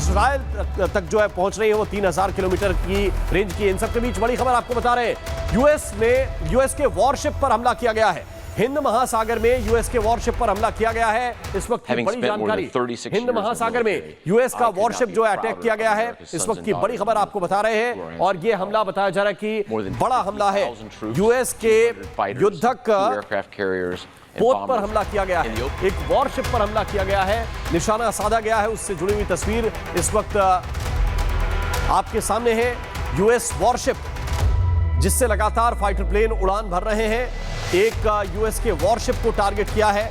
Israel तक जो है पहुंच रही है वो 3000 किलोमीटर की रेंज की। इन सबके बीच बड़ी खबर आपको बता रहे हैं, यूएस के वॉरशिप पर हमला किया गया है। हिंद महासागर में यूएस के वॉरशिप पर हमला किया गया है। इस वक्त की बड़ी जानकारी, हिंद महासागर में यूएस का वॉरशिप जो है अटैक किया गया है। इस वक्त की बड़ी खबर आपको बता रहे हैं और ये हमला बताया जा रहा है कि बड़ा हमला है। यूएस के युद्धक पोत पर हमला किया गया है, एक वॉरशिप पर हमला किया गया है, निशाना साधा गया है। उससे जुड़ी हुई तस्वीर इस वक्त आपके सामने है। यूएस वॉरशिप जिससे लगातार फाइटर प्लेन उड़ान भर रहे हैं, एक यूएस के वॉरशिप को टारगेट किया है।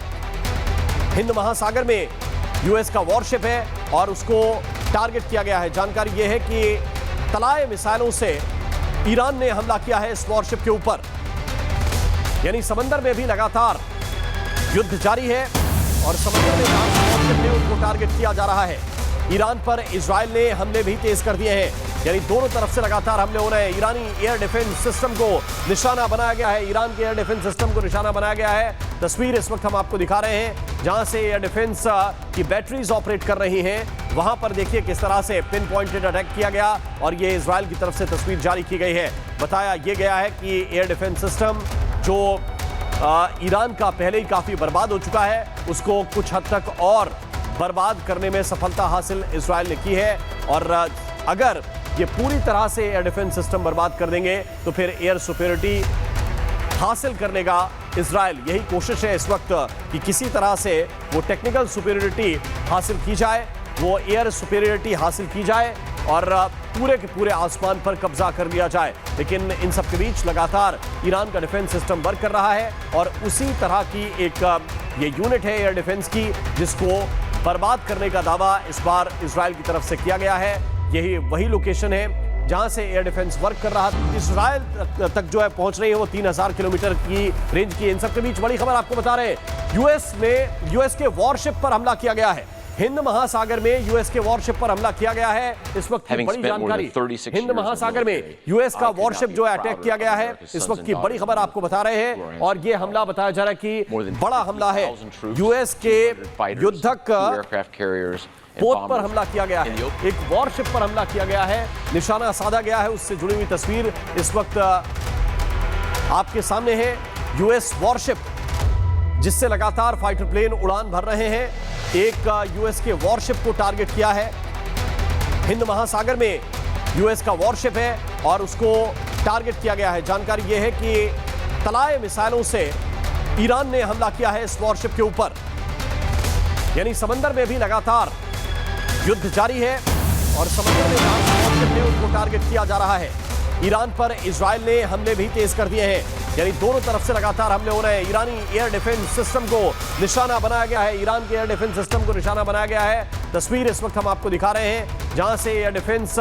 हिंद महासागर में यूएस का वॉरशिप है और उसको टारगेट किया गया है। जानकारी यह है कि तलाए मिसाइलों से ईरान ने हमला किया है इस वॉरशिप के ऊपर, यानी समंदर में भी लगातार युद्ध जारी है और समंदर में वॉरशिप है उनको टारगेट किया जा रहा है। ईरान पर इजराइल ने हमले भी तेज कर दिए हैं, यानी दोनों तरफ से लगातार हमले हो रहे हैं। ईरानी एयर डिफेंस सिस्टम को निशाना बनाया गया है, ईरान के एयर डिफेंस सिस्टम को निशाना बनाया गया है। तस्वीर इस वक्त हम आपको दिखा रहे हैं जहां से एयर डिफेंस की बैटरीज ऑपरेट कर रही हैं। वहां पर देखिए किस तरह से पिन पॉइंटेड अटैक किया गया और ये इजराइल की तरफ से तस्वीर जारी की गई है। बताया यह गया है कि एयर डिफेंस सिस्टम जो ईरान का पहले ही काफी बर्बाद हो चुका है, उसको कुछ हद तक और बर्बाद करने में सफलता हासिल इजराइल ने की है। और अगर ये पूरी तरह से एयर डिफेंस सिस्टम बर्बाद कर देंगे तो फिर एयर सुपीरियरिटी हासिल करने का इजराइल यही कोशिश है इस वक्त कि किसी तरह से वो टेक्निकल सुपीरियरिटी हासिल की जाए, वो एयर सुपीरियरिटी हासिल की जाए और पूरे के पूरे आसमान पर कब्जा कर लिया जाए। लेकिन इन सब के बीच लगातार ईरान का डिफेंस सिस्टम वर्क कर रहा है और उसी तरह की एक ये यूनिट है एयर डिफेंस की जिसको बर्बाद करने का दावा इस बार इजराइल की तरफ से किया गया है। यही वही लोकेशन है जहां से एयर डिफेंस वर्क कर रहा था। इजराइल तक जो है पहुंच रही है वो 3000 किलोमीटर की रेंज की। इन सबके बीच बड़ी खबर आपको बता रहे हैं, यूएस के वॉरशिप पर हमला किया गया है। हिंद महासागर में यूएस के वॉरशिप पर हमला किया गया है। इस वक्त की बड़ी जानकारी, हिंद महासागर में यूएस का वॉरशिप जो है अटैक किया गया है। इस वक्त की बड़ी खबर आपको बता रहे हैं और ये हमला बताया जा रहा है कि बड़ा हमला है। यूएस के युद्धक पोत पर हमला किया गया है, एक वॉरशिप पर हमला किया गया है, निशाना साधा गया है। उससे जुड़ी हुई तस्वीर इस वक्त आपके सामने है। यूएस वॉरशिप जिससे लगातार फाइटर प्लेन उड़ान भर रहे हैं, एक यूएस के वॉरशिप को टारगेट किया है। हिंद महासागर में यूएस का वॉरशिप है और उसको टारगेट किया गया है। जानकारी यह है कि तलाए मिसाइलों से ईरान ने हमला किया है इस वॉरशिप के ऊपर, यानी समंदर में भी लगातार युद्ध जारी है और समंदर में वॉरशिप है उनको टारगेट किया जा रहा है। ईरान पर इजराइल ने हमले भी तेज कर दिए हैं, यानी दोनों तरफ से लगातार हमले हो रहे हैं। ईरानी एयर डिफेंस सिस्टम को निशाना बनाया गया है, ईरान के एयर डिफेंस सिस्टम को निशाना बनाया गया है। तस्वीर इस वक्त हम आपको दिखा रहे हैं जहां से एयर डिफेंस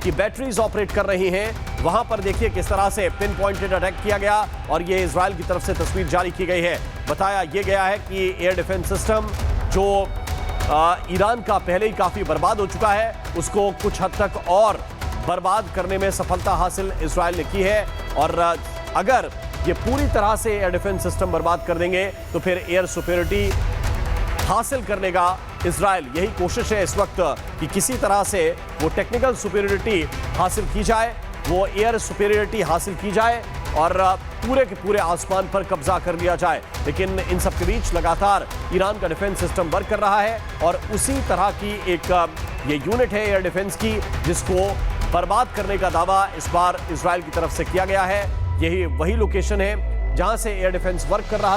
की बैटरीज ऑपरेट कर रही हैं। वहां पर देखिए किस तरह से पिन पॉइंटेड अटैक किया गया और ये इजराइल की तरफ से तस्वीर जारी की गई है। बताया यह गया है कि एयर डिफेंस सिस्टम जो ईरान का पहले ही काफी बर्बाद हो चुका है, उसको कुछ हद तक और बर्बाद करने में सफलता हासिल इजराइल ने की है। और अगर ये पूरी तरह से एयर डिफेंस सिस्टम बर्बाद कर देंगे तो फिर एयर सुपीरियरिटी हासिल करने का इजराइल यही कोशिश है इस वक्त कि किसी तरह से वो टेक्निकल सुपीरियरिटी हासिल की जाए, वो एयर सुपीरियरिटी हासिल की जाए और पूरे के पूरे आसमान पर कब्जा कर लिया जाए। लेकिन इन सब के बीच लगातार ईरान का डिफेंस सिस्टम वर्क कर रहा है और उसी तरह की एक ये यूनिट है एयर डिफेंस की जिसको बर्बाद करने का दावा इस बार इजराइल की तरफ से किया गया है। यही वही लोकेशन है जहां से एयर डिफेंस वर्क कर रहा